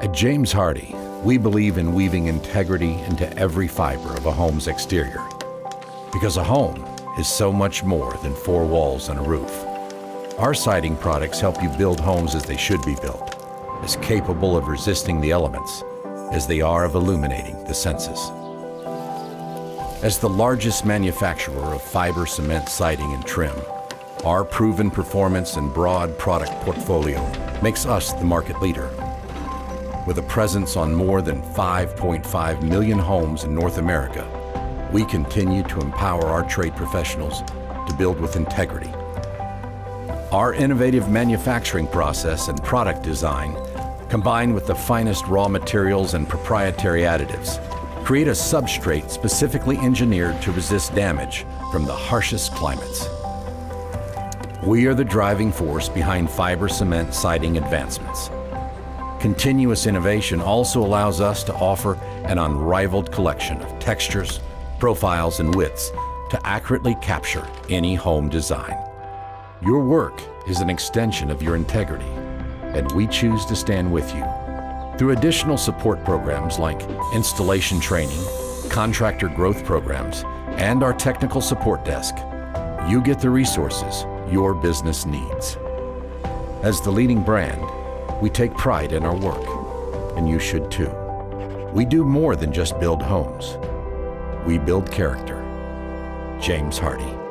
At James Hardie, we believe in weaving integrity into every fiber of a home's exterior. Because a home is so much more than four walls and a roof. Our siding products help you build homes as they should be built, as capable of resisting the elements as they are of illuminating the senses. As the largest manufacturer of fiber cement siding and trim, our proven performance and broad product portfolio makes us the market leader. With a presence on more than 5.5 million homes in North America, we continue to empower our trade professionals to build with integrity. Our innovative manufacturing process and product design, combined with the finest raw materials and proprietary additives, create a substrate specifically engineered to resist damage from the harshest climates. We are the driving force behind fiber cement siding advancements. Continuous innovation also allows us to offer an unrivaled collection of textures, profiles, and widths to accurately capture any home design. Your work is an extension of your integrity, and we choose to stand with you. Through additional support programs like installation training, contractor growth programs, and our technical support desk, you get the resources your business needs. As the leading brand, we take pride in our work, and you should too. We do more than just build homes. We build character. James Hardie.